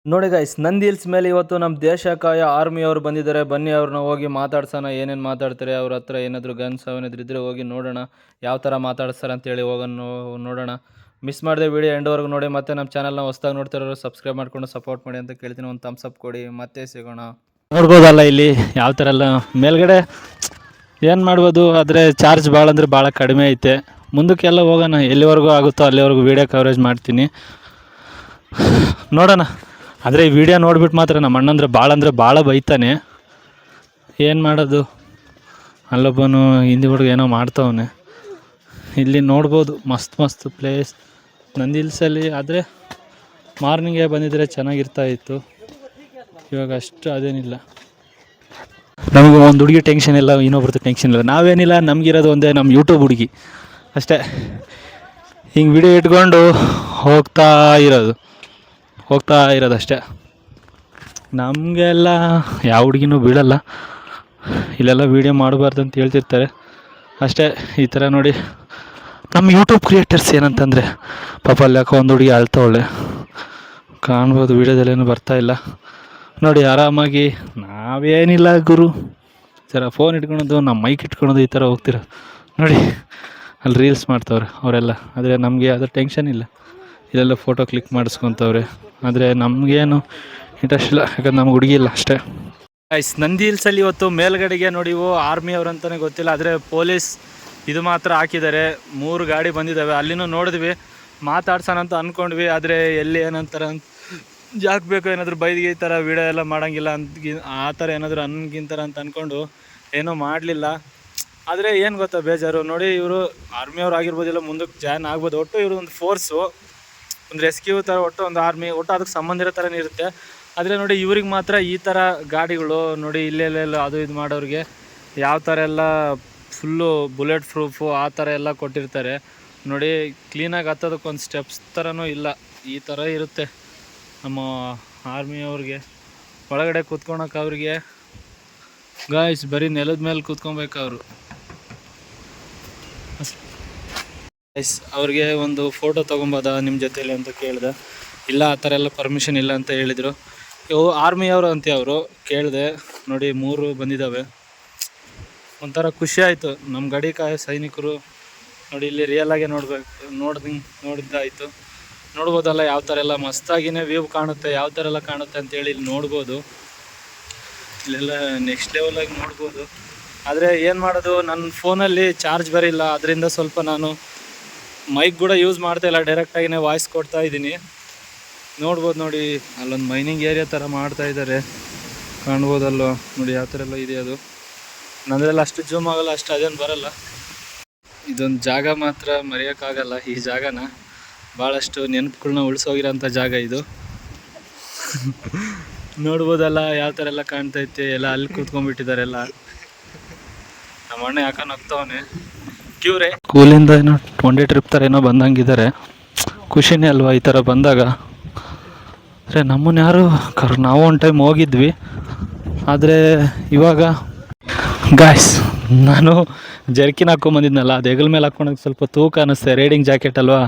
ನೋಡಿ guys, Nandi hills ಮೇಲೆ ಇವತ್ತು ನಮ್ಮ ದೇಶಕಾಯ ಆರ್ಮಿಯವರು ಬಂದಿದ್ದಾರೆ. ಬನ್ನಿ ಅವ್ರನ್ನ ಹೋಗಿ ಮಾತಾಡ್ಸೋಣ. ಏನೇನು ಮಾತಾಡ್ತಾರೆ, ಅವ್ರ ಹತ್ರ ಏನಾದರೂ ಗನ್ಸ್ ಅವನೇದ್ರು ಇದ್ರೆ ಹೋಗಿ ನೋಡೋಣ ಯಾವ ಥರ ಮಾತಾಡಿಸ್ತಾರೆ ಅಂತೇಳಿ ಹೋಗೋಣ ನೋಡೋಣ. ಮಿಸ್ ಮಾಡಿದೆ ವಿಡಿಯೋ ಎಂಡ್ವರೆಗೂ ನೋಡಿ. ಮತ್ತೆ ನಮ್ಮ ಚಾನಲ್ನ ಹೊಸ್ದಾಗಿ ನೋಡ್ತಿರೋರು ಸಬ್ಸ್ಕ್ರೈಬ್ ಮಾಡ್ಕೊಂಡು ಸಪೋರ್ಟ್ ಮಾಡಿ ಅಂತ ಕೇಳ್ತೀನಿ. ಒಂದು ಥಮ್ಸ್ ಅಪ್ ಕೊಡಿ. ಮತ್ತೆ ಸಿಗೋಣ. ನೋಡ್ಬೋದಲ್ಲ ಇಲ್ಲಿ ಯಾವ ಥರ ಎಲ್ಲ ಮೇಲ್ಗಡೆ ಏನು ಮಾಡ್ಬೋದು, ಆದರೆ ಚಾರ್ಜ್ ಭಾಳ ಅಂದರೆ ಭಾಳ ಕಡಿಮೆ ಐತೆ. ಮುಂದಕ್ಕೆಲ್ಲ ಹೋಗೋಣ, ಎಲ್ಲಿವರೆಗೂ ಆಗುತ್ತೋ ಅಲ್ಲಿವರೆಗೂ ವೀಡಿಯೋ ಕವರೇಜ್ ಮಾಡ್ತೀನಿ, ನೋಡೋಣ. ಆದರೆ ಈ ವಿಡಿಯೋ ನೋಡ್ಬಿಟ್ಟು ಮಾತ್ರ ನಮ್ಮ ಅಣ್ಣಂದ್ರೆ ಭಾಳ ಬೈತಾನೆ. ಏನು ಮಾಡೋದು, ಅಲ್ಲೊಬ್ಬನು ಹಿಂದಿ ಹುಡುಗ ಏನೋ ಮಾಡ್ತವನೆ. ಇಲ್ಲಿ ನೋಡ್ಬೋದು ಮಸ್ತ್ ಪ್ಲೇಸ್ ನಂದಿ ಹಿಲ್ಸಲ್ಲಿ. ಆದರೆ ಮಾರ್ನಿಂಗೇ ಬಂದಿದ್ದರೆ ಚೆನ್ನಾಗಿರ್ತಾಯಿತ್ತು. ಇವಾಗ ಅಷ್ಟು ಅದೇನಿಲ್ಲ. ನಮಗೆ ಒಂದು ಹುಡುಗಿ ಟೆನ್ಷನ್ ಇಲ್ಲ, ಇನ್ನೊಬ್ರದ್ದು ಟೆನ್ಷನ್ ಇಲ್ಲ. ನಾವೇನಿಲ್ಲ, ನಮಗಿರೋದು ಒಂದೇ ನಮ್ಮ ಯೂಟ್ಯೂಬ್ ಹುಡುಗಿ ಅಷ್ಟೇ. ಹಿಂಗೆ ವಿಡಿಯೋ ಇಟ್ಕೊಂಡು ಹೋಗ್ತಾ ಇರೋದಷ್ಟೇ. ನಮಗೆಲ್ಲ ಯಾವ ಹುಡುಗಿನೂ ಬಿಡಲ್ಲ, ಇಲ್ಲೆಲ್ಲ ವೀಡಿಯೋ ಮಾಡಬಾರ್ದು ಅಂತ ಹೇಳ್ತಿರ್ತಾರೆ ಅಷ್ಟೇ. ಈ ಥರ ನೋಡಿ ನಮ್ಮ ಯೂಟ್ಯೂಬ್ ಕ್ರಿಯೇಟರ್ಸ್ ಏನಂತಂದರೆ, ಪಾಪ ಅಲ್ಲಿ ಯಾಕೋ ಒಂದು ಹುಡುಗಿ ಅಳ್ತವಳೆ, ಕಾಣ್ಬೋದು ವೀಡಿಯೋದಲ್ಲೇನು ಬರ್ತಾಯಿಲ್ಲ ನೋಡಿ. ಆರಾಮಾಗಿ ನಾವೇನಿಲ್ಲ ಗುರು, ಸರ ಫೋನ್ ಇಟ್ಕೊಳೋದು, ನಮ್ಮ ಮೈಕ್ ಇಟ್ಕೊಳೋದು, ಈ ಥರ ಹೋಗ್ತಿರೋದು ನೋಡಿ. ಅಲ್ಲಿ ರೀಲ್ಸ್ ಮಾಡ್ತವ್ರೆ ಅವರೆಲ್ಲ. ಆದರೆ ನಮಗೆ ಅದು ಟೆನ್ಷನ್ ಇಲ್ಲ, ಇಲ್ಲೆಲ್ಲ ಫೋಟೋ ಕ್ಲಿಕ್ ಮಾಡಿಸ್ಕೊತವ್ರೆ. ಆದರೆ ನಮಗೇನು ಇಂಟ್ರೆಸ್ಟ್ ಇಲ್ಲ, ಯಾಕಂದ್ರೆ ನಮ್ಗೆ ಹುಡುಗಿ ಇಲ್ಲ ಅಷ್ಟೇ. ಗೈಸ್, ನಂದಿ ಹಿಲ್ಸಲ್ಲಿ ಇವತ್ತು ಮೇಲ್ಗಡೆಗೆ ನೋಡಿ, ಆರ್ಮಿ ಅವ್ರು ಅಂತಲೇ ಗೊತ್ತಿಲ್ಲ, ಆದರೆ ಪೊಲೀಸ್ ಇದು ಮಾತ್ರ ಹಾಕಿದ್ದಾರೆ. 3 ಗಾಡಿ ಬಂದಿದ್ದಾವೆ. ಅಲ್ಲಿನೂ ನೋಡಿದ್ವಿ, ಮಾತಾಡ್ಸೋಣ ಅಂತ ಅಂದ್ಕೊಂಡ್ವಿ. ಆದರೆ ಎಲ್ಲಿ ಏನಂತಾರೆ ಅಂತ ಯಾಕೆ ಬೇಕು, ಏನಾದರೂ ಬೈದಿಗೆ ಈ ಥರ ವೀಡಿಯೋ ಎಲ್ಲ ಮಾಡೋಂಗಿಲ್ಲ ಅಂತ ಆ ಥರ ಏನಾದರೂ ಅನ್ನಗಿಂತಾರೆ ಅಂತ ಅಂದ್ಕೊಂಡು ಏನೂ ಮಾಡಲಿಲ್ಲ. ಆದರೆ ಏನು ಗೊತ್ತಾ ಬೇಜಾರು ನೋಡಿ, ಇವರು ಆರ್ಮಿಯವ್ರು ಆಗಿರ್ಬೋದಿಲ್ಲ, ಮುಂದಕ್ಕೆ ಜಾಯ್ನ್ ಆಗ್ಬೋದು. ಒಟ್ಟು ಇವರು ಒಂದು ಫೋರ್ಸು, ಒಂದು ರೆಸ್ಕ್ಯೂ ಥರ, ಒಟ್ಟು ಒಂದು ಆರ್ಮಿ, ಒಟ್ಟು ಅದಕ್ಕೆ ಸಂಬಂಧ ಇರೋ ಥರನೇ ಇರುತ್ತೆ. ಆದರೆ ನೋಡಿ ಇವ್ರಿಗೆ ಮಾತ್ರ ಈ ಥರ ಗಾಡಿಗಳು ನೋಡಿ, ಇಲ್ಲೆಲ್ಲ ಅದು ಇದು ಮಾಡೋರಿಗೆ ಯಾವ ಥರ ಎಲ್ಲ ಫುಲ್ಲು ಬುಲೆಟ್ ಪ್ರೂಫು ಆ ಥರ ಎಲ್ಲ ಕೊಟ್ಟಿರ್ತಾರೆ ನೋಡಿ. ಕ್ಲೀನಾಗಿ ಹತ್ತೋದಕ್ಕೊಂದು ಸ್ಟೆಪ್ಸ್ ಥರನೂ ಇಲ್ಲ, ಈ ಥರ ಇರುತ್ತೆ ನಮ್ಮ ಆರ್ಮಿಯವ್ರಿಗೆ. ಒಳಗಡೆ ಕೂತ್ಕೊಳಕ್ಕೆ ಅವ್ರಿಗೆ ಗಾಯ್ಸ್ ಬರೀ ನೆಲದ ಮೇಲೆ ಕೂತ್ಕೊಬೇಕು ಅವರು. ಗೈಸ್, ಅವ್ರಿಗೆ ಒಂದು ಫೋಟೋ ತೊಗೊಬೋದಾ ನಿಮ್ಮ ಜೊತೆಲಿ ಅಂತ ಕೇಳಿದೆ. ಇಲ್ಲ, ಆ ಥರ ಎಲ್ಲ ಪರ್ಮಿಷನ್ ಇಲ್ಲ ಅಂತ ಹೇಳಿದರು. ಇವು ಆರ್ಮಿಯವರು ಅಂತ ಅವರು ಕೇಳಿದೆ ನೋಡಿ. 3 ಬಂದಿದ್ದಾವೆ. ಒಂಥರ ಖುಷಿ ಆಯಿತು, ನಮ್ಮ ಗಡಿ ಕಾಯೋ ಸೈನಿಕರು ನೋಡಿ. ಇಲ್ಲಿ ರಿಯಲಾಗೆ ನೋಡಿದ್ದಾಯಿತು. ನೋಡ್ಬೋದಲ್ಲ ಯಾವ ಥರ ಎಲ್ಲ ಮಸ್ತಾಗಿನೇ ವ್ಯೂ ಕಾಣುತ್ತೆ, ಯಾವ ಥರ ಎಲ್ಲ ಕಾಣುತ್ತೆ ಅಂತೇಳಿ ಇಲ್ಲಿ ನೋಡ್ಬೋದು. ಇಲ್ಲೆಲ್ಲ ನೆಕ್ಸ್ಟ್ ಲೆವೆಲಾಗಿ ನೋಡ್ಬೋದು. ಆದರೆ ಏನು ಮಾಡೋದು, ನನ್ನ ಫೋನಲ್ಲಿ ಚಾರ್ಜ್ ಬರಿಲ್ಲ, ಅದರಿಂದ ಸ್ವಲ್ಪ ನಾನು ಮೈಕ್ ಕೂಡ ಯೂಸ್ ಮಾಡ್ತಾಯಿಲ್ಲ, ಡೈರೆಕ್ಟಾಗಿನೇ ವಾಯ್ಸ್ ಕೊಡ್ತಾ ಇದ್ದೀನಿ. ನೋಡ್ಬೋದು ನೋಡಿ, ಅಲ್ಲೊಂದು ಮೈನಿಂಗ್ ಏರಿಯಾ ಥರ ಮಾಡ್ತಾಯಿದ್ದಾರೆ, ಕಾಣ್ಬೋದಲ್ವ ನೋಡಿ ಯಾವ ಥರ ಎಲ್ಲ ಇದೆ. ಅದು ನಂದ್ರೆಲ್ಲ ಅಷ್ಟು ಜೂಮ್ ಆಗೋಲ್ಲ, ಅಷ್ಟು ಅದೇನು ಬರೋಲ್ಲ. ಇದೊಂದು ಜಾಗ ಮಾತ್ರ ಮರೆಯೋಕ್ಕಾಗಲ್ಲ. ಈ ಜಾಗನ ಭಾಳಷ್ಟು ನೆನಪುಗಳನ್ನ ಉಳಿಸೋಗಿರೋಂಥ ಜಾಗ ಇದು. ನೋಡ್ಬೋದಲ್ಲ ಯಾವ ಥರ ಎಲ್ಲ ಕಾಣ್ತೈತೆ. ಎಲ್ಲ ಅಲ್ಲಿ ಕೂತ್ಕೊಂಡ್ಬಿಟ್ಟಿದ್ದಾರೆ ಎಲ್ಲ. ನಮ್ಮ ಅಣ್ಣ ಯಾಕಂದ್ರೆ ಹೋಗ್ತವನೆ ಕ್ಯೂರೇ. ಸ್ಕೂಲಿಂದ ಏನೋ 1 ಟ್ರಿಪ್ ಥರ ಏನೋ ಬಂದಂಗಿದ್ದಾರೆ. ಖುಷಿನೇ ಅಲ್ವಾ ಈ ಥರ ಬಂದಾಗ. ಅಂದರೆ ನಮ್ಮನ್ನು ಯಾರು ನಾವು ಒಂದು ಟೈಮ್ ಹೋಗಿದ್ವಿ. ಆದರೆ ಇವಾಗ ಗಾಯ್ಸ್, ನಾನು ಜರ್ಕಿನ್ ಹಾಕ್ಕೊಂಬಂದಿದ್ನಲ್ಲ, ಅದು ಹೆಗಲ ಮೇಲೆ ಹಾಕ್ಕೊಳಕ್ಕೆ ಸ್ವಲ್ಪ ತೂಕ ಅನ್ನಿಸ್ತೆ. ರೈಡಿಂಗ್ ಜಾಕೆಟ್ ಅಲ್ವಾ,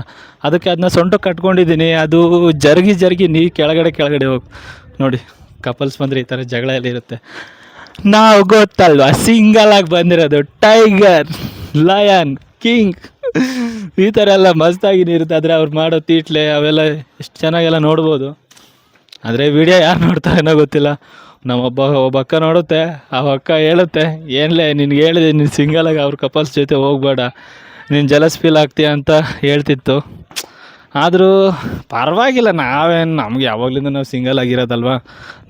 ಅದಕ್ಕೆ ಅದನ್ನ ಸೊಂಟಕ್ಕೆ ಕಟ್ಕೊಂಡಿದ್ದೀನಿ. ಅದು ಜರುಗಿ ನೀ ಕೆಳಗಡೆ ಹೋಗಿ ನೋಡಿ. ಕಪಲ್ಸ್ ಬಂದರೆ ಈ ಥರ ಜಗಳ ಎಲ್ಲ ಇರುತ್ತೆ. ನಾವು ಗೊತ್ತಲ್ವಾ ಸಿಂಗಲಾಗಿ ಬಂದಿರೋದು, ಟೈಗರ್, ಲಯನ್, ಕಿಂಗ್, ಈ ಥರ ಎಲ್ಲ ಮಸ್ತಾಗಿನೇ ಇರುತ್ತೆ. ಆದರೆ ಅವ್ರು ಮಾಡೋ ತೀಟ್ಲೆ ಅವೆಲ್ಲ ಎಷ್ಟು ಚೆನ್ನಾಗೆಲ್ಲ ನೋಡ್ಬೋದು. ಆದರೆ ವಿಡಿಯೋ ಯಾರು ನೋಡ್ತಾರೇನೋ ಗೊತ್ತಿಲ್ಲ. ಒಬ್ಬ ಅಕ್ಕ ನೋಡುತ್ತೆ, ಆ ಅಕ್ಕ ಹೇಳುತ್ತೆ, ಏನ್ಲೇ ನಿನ್ಗೆ ಹೇಳಿದೆ ನೀನು ಸಿಂಗಲಾಗಿ ಅವ್ರ ಕಪಲ್ಸ್ ಜೊತೆ ಹೋಗಬೇಡ, ನೀನು ಜಲಸ್ ಫೀಲ್ ಆಗ್ತೀಯ ಅಂತ ಹೇಳ್ತಿತ್ತು. ಆದರೂ ಪರವಾಗಿಲ್ಲ, ನಮ್ಗೆ ಯಾವಾಗಲಿಂದ ನಾವು ಸಿಂಗಲ್ ಆಗಿರೋದಲ್ವ,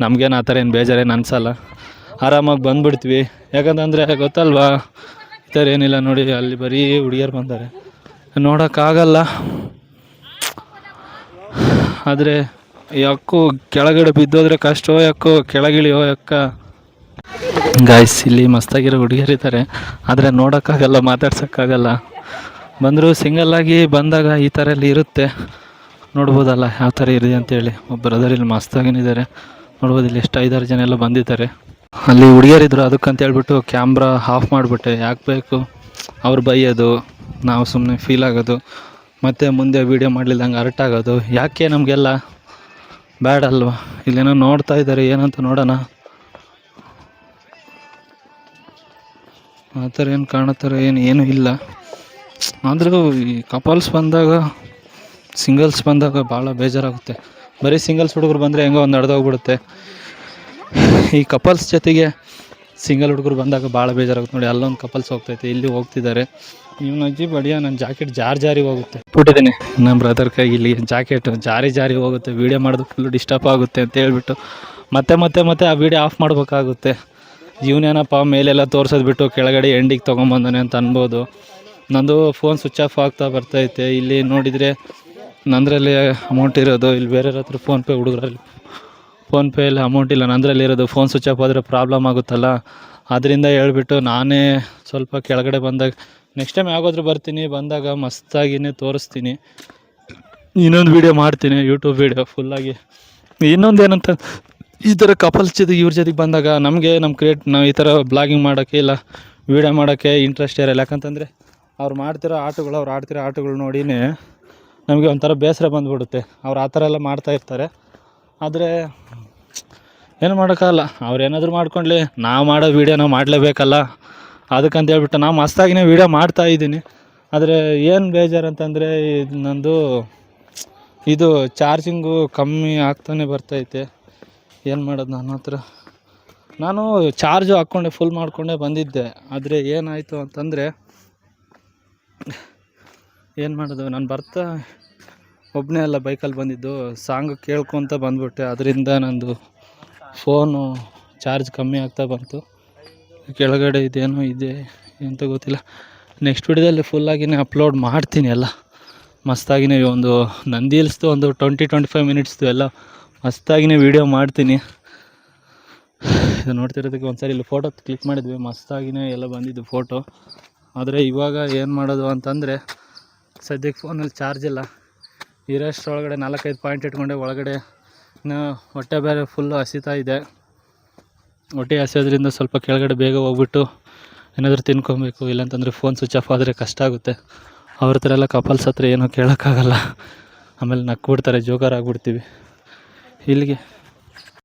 ನಮಗೇನು ಆ ಥರ ಏನು ಬೇಜಾರೇನು ಅನಿಸಲ್ಲ. ಆರಾಮಾಗಿ ಬಂದುಬಿಡ್ತೀವಿ. ಯಾಕಂತಂದರೆ ಗೊತ್ತಲ್ವಾ, ಈ ಥರ ಏನಿಲ್ಲ ನೋಡಿ. ಅಲ್ಲಿ ಬರೀ ಹುಡುಗಿಯರು ಬಂದ್ದಾರೆ, ನೋಡೋಕ್ಕಾಗಲ್ಲ. ಆದರೆ ಯಾಕೋ ಕೆಳಗಡೆ ಬಿದ್ದೋದ್ರೆ ಕಷ್ಟವೋ ಯಾಕೋ, ಕೆಳಗಿಳಿಯೋ ಯಾಕ. ಗಾಯ್ಸ್, ಇಲ್ಲಿ ಮಸ್ತಾಗಿರೋ ಹುಡುಗಿಯರಿದ್ದಾರೆ, ಆದರೆ ನೋಡೋಕ್ಕಾಗಲ್ಲ, ಮಾತಾಡ್ಸೋಕ್ಕಾಗಲ್ಲ. ಬಂದರೂ ಸಿಂಗಲ್ಲಾಗಿ ಬಂದಾಗ ಈ ಥರ ಎಲ್ಲ ಇರುತ್ತೆ. ನೋಡ್ಬೋದಲ್ಲ ಯಾವ ಥರ ಇದೆ ಅಂತೇಳಿ. ಒಬ್ಬ ಬ್ರದರ್ ಇಲ್ಲಿ ಮಸ್ತಾಗಿದ್ದಾರೆ ನೋಡ್ಬೋದು. ಇಲ್ಲಿ ಎಷ್ಟು 5-6 ಜನ ಎಲ್ಲ ಬಂದಿದ್ದಾರೆ. ಅಲ್ಲಿ ಹುಡುಗಿಯರಿದ್ರು, ಅದಕ್ಕಂತ ಹೇಳ್ಬಿಟ್ಟು ಕ್ಯಾಮ್ರಾ ಆಫ್ ಮಾಡಿಬಿಟ್ಟೆ. ಯಾಕೆ ಬೇಕು ಅವ್ರು ಬೈಯೋದು, ನಾವು ಸುಮ್ಮನೆ ಫೀಲ್ ಆಗೋದು, ಮತ್ತು ಮುಂದೆ ವೀಡಿಯೋ ಮಾಡಲಿಲ್ಲಂಗೆ ಅರ್ಟ್ ಆಗೋದು ಯಾಕೆ, ನಮಗೆಲ್ಲ ಬೇಡ ಅಲ್ವಾ. ಇಲ್ಲೇನೋ ನೋಡ್ತಾ ಇದ್ದಾರೆ, ಏನಂತ ನೋಡೋಣ. ಆ ಥರ ಏನು ಕಾಣುತ್ತಾರೆ ಏನೂ ಇಲ್ಲ. ಆದರೂ ಈ ಕಪಲ್ಸ್ ಬಂದಾಗ, ಸಿಂಗಲ್ಸ್ ಬಂದಾಗ ಭಾಳ ಬೇಜಾರಾಗುತ್ತೆ. ಬರೀ ಸಿಂಗಲ್ಸ್ ಹುಡುಗರು ಬಂದರೆ ಹೆಂಗೋ ಒಂದು ನಡೆದೋಗ್ಬಿಡುತ್ತೆ. ಈ ಕಪಲ್ಸ್ ಜೊತೆಗೆ ಸಿಂಗಲ್ ಹುಡುಗರು ಬಂದಾಗ ಭಾಳ ಬೇಜಾರಾಗುತ್ತೆ. ನೋಡಿ, ಅಲ್ಲೊಂದು ಕಪಲ್ಸ್ ಹೋಗ್ತೈತೆ, ಇಲ್ಲಿ ಹೋಗ್ತಿದ್ದಾರೆ. ಇವನ ಅಜ್ಜಿ ಬಡಿಯ ನನ್ನ ಜಾಕೆಟ್ ಜಾರಿ ಹೋಗುತ್ತೆ. ಬಿಟ್ಟಿದ್ದೀನಿ ನಮ್ಮ ಬ್ರದರ್ ಕೈಗೆ, ಇಲ್ಲಿ ಜಾಕೆಟ್ ಜಾರಿ ಹೋಗುತ್ತೆ. ವೀಡಿಯೋ ಮಾಡೋದು ಫುಲ್ಲು ಡಿಸ್ಟರ್ಬ್ ಆಗುತ್ತೆ ಅಂತ ಹೇಳ್ಬಿಟ್ಟು ಮತ್ತೆ ಆ ವೀಡಿಯೋ ಆಫ್ ಮಾಡಬೇಕಾಗುತ್ತೆ. ಇವನೇನಪ್ಪ ಮೇಲೆಲ್ಲ ತೋರಿಸೋದು ಬಿಟ್ಟು ಕೆಳಗಡೆ ಎಂಡಿಗೆ ತೊಗೊಂಬಂದಾನೆ ಅಂತ ಅನ್ಬೋದು. ನಂದು ಫೋನ್ ಸ್ವಿಚ್ ಆಫ್ ಆಗ್ತಾ ಬರ್ತೈತೆ. ಇಲ್ಲಿ ನೋಡಿದರೆ ನಂದರಲ್ಲಿ ಅಮೌಂಟ್ ಇರೋದು, ಇಲ್ಲಿ ಬೇರೆಯವ್ರ ಹತ್ರ ಫೋನ್ಪೇ, ಹುಡುಗರಲ್ಲಿ ಫೋನ್ಪೇ ಎಲ್ಲ ಅಮೌಂಟ್ ಇಲ್ಲ, ನಂದರಲ್ಲಿ ಇರೋದು. ಫೋನ್ ಸ್ವಿಚ್ ಆಫ್ ಆದರೆ ಪ್ರಾಬ್ಲಮ್ ಆಗುತ್ತಲ್ಲ, ಅದರಿಂದ ಹೇಳ್ಬಿಟ್ಟು ನಾನೇ ಸ್ವಲ್ಪ ಕೆಳಗಡೆ ಬಂದಾಗ, ನೆಕ್ಸ್ಟ್ ಟೈಮ್ ಯಾವಾಗಾದ್ರೂ ಬರ್ತೀನಿ, ಬಂದಾಗ ಮಸ್ತಾಗಿಯೇ ತೋರಿಸ್ತೀನಿ. ಇನ್ನೊಂದು ವೀಡಿಯೋ ಮಾಡ್ತೀನಿ, ಯೂಟ್ಯೂಬ್ ವೀಡಿಯೋ ಫುಲ್ಲಾಗಿ. ಇನ್ನೊಂದು ಏನಂತ, ಈ ಥರ ಕಪಲ್ಸ್ ಜೊತೆಗೆ ಇವ್ರ ಜೊತೆಗೆ ಬಂದಾಗ ನಮಗೆ ನಾವು ಈ ಥರ ಬ್ಲಾಗಿಂಗ್ ಮಾಡೋಕ್ಕೆ ಇಲ್ಲ ವೀಡಿಯೋ ಮಾಡೋಕ್ಕೆ ಇಂಟ್ರೆಸ್ಟ್ ಇರೋಲ್ಲ. ಯಾಕಂತಂದರೆ ಅವ್ರು ಮಾಡ್ತಿರೋ ಆಟಗಳು, ಅವ್ರು ಆಡ್ತಿರೋ ಆಟಗಳು ನೋಡಿನೇ ನಮಗೆ ಒಂಥರ ಬೇಸರ ಬಂದುಬಿಡುತ್ತೆ. ಅವ್ರು ಆ ಥರ ಎಲ್ಲ ಮಾಡ್ತಾಯಿರ್ತಾರೆ. ಆದರೆ ಏನು ಮಾಡೋಕ್ಕಾಗಲ್ಲ, ಅವ್ರು ಏನಾದರೂ ಮಾಡ್ಕೊಳ್ಳಿ, ನಾವು ಮಾಡೋ ವೀಡಿಯೋ ನಾವು ಮಾಡಲೇಬೇಕಲ್ಲ. ಅದಕ್ಕಂತ ಹೇಳ್ಬಿಟ್ಟು ನಾವು ಮಸ್ತಾಗಿನೇ ವೀಡಿಯೋ ಮಾಡ್ತಾಯಿದ್ದೀನಿ. ಆದರೆ ಏನು ಬೇಜಾರು ಅಂತಂದರೆ, ನಂದು ಇದು ಚಾರ್ಜಿಂಗು ಕಮ್ಮಿ ಆಗ್ತಾನೆ ಬರ್ತೈತೆ. ಏನು ಮಾಡೋದು, ನಾನು ಚಾರ್ಜು ಹಾಕ್ಕೊಂಡೆ ಫುಲ್ ಮಾಡಿಕೊಂಡೇ ಬಂದಿದ್ದೆ. ಆದರೆ ಏನಾಯಿತು ಅಂತಂದರೆ, ಏನು ಮಾಡೋದು, ನಾನು ಬರ್ತಾ ಒಬ್ಬನೇ ಅಲ್ಲ ಬೈಕಲ್ಲಿ ಬಂದಿದ್ದು, ಸಾಂಗ್ ಕೇಳ್ಕೊತ ಬಂದುಬಿಟ್ಟೆ. ಅದರಿಂದ ನಂದು ಫೋನು ಚಾರ್ಜ್ ಕಮ್ಮಿ ಆಗ್ತಾ ಬಂತು. ಕೆಳಗಡೆ ಇದೇನೋ ಇದೆ ಅಂತ ಗೊತ್ತಿಲ್ಲ. ನೆಕ್ಸ್ಟ್ ವಿಡಿಯೋದಲ್ಲಿ ಫುಲ್ಲಾಗಿನೇ ಅಪ್ಲೋಡ್ ಮಾಡ್ತೀನಿ ಎಲ್ಲ ಮಸ್ತಾಗಿನೇ. ಒಂದು ನಂದಿ ಹಿಲ್ಸ್ದು ಒಂದು 20-25 ಮಿನಿಟ್ಸ್ದು ಎಲ್ಲ ಮಸ್ತಾಗಿನೇ ವೀಡಿಯೋ ಮಾಡ್ತೀನಿ. ಇದು ನೋಡ್ತಿರೋದಕ್ಕೆ ಒಂದು ಸಾರಿ ಇಲ್ಲಿ ಫೋಟೋ ಕ್ಲಿಕ್ ಮಾಡಿದ್ವಿ, ಮಸ್ತಾಗಿನೇ ಎಲ್ಲ ಬಂದಿದ್ದು ಫೋಟೋ. ಆದರೆ ಇವಾಗ ಏನು ಮಾಡೋದು ಅಂತಂದರೆ, ಸದ್ಯಕ್ಕೆ ಫೋನಲ್ಲಿ ಚಾರ್ಜ್ ಇಲ್ಲ. ಇರೋಷ್ಟರೊಳಗಡೆ 4-5 ಪಾಯಿಂಟ್ ಇಟ್ಕೊಂಡೆ ಒಳಗಡೆ. ಇನ್ನು ಹೊಟ್ಟೆ ಬೇರೆ ಫುಲ್ಲು ಹಸಿತಾ ಇದೆ. ಹೊಟ್ಟೆ ಹಸಿಯೋದ್ರಿಂದ ಸ್ವಲ್ಪ ಕೆಳಗಡೆ ಬೇಗ ಹೋಗ್ಬಿಟ್ಟು ಏನಾದರೂ ತಿನ್ಕೊಬೇಕು. ಇಲ್ಲಾಂತಂದರೆ ಫೋನ್ ಸ್ವಿಚ್ ಆಫ್ ಆದರೆ ಕಷ್ಟ ಆಗುತ್ತೆ. ಅವ್ರ ಹತ್ರ ಎಲ್ಲ ಕಪಲ್ಸ್ ಹತ್ರ ಏನೂ ಕೇಳೋಕ್ಕಾಗಲ್ಲ, ಆಮೇಲೆ ನಕ್ಬಿಡ್ತಾರೆ, ಜೋಕರ್ ಆಗಿಬಿಡ್ತೀವಿ. ಇಲ್ಲಿಗೆ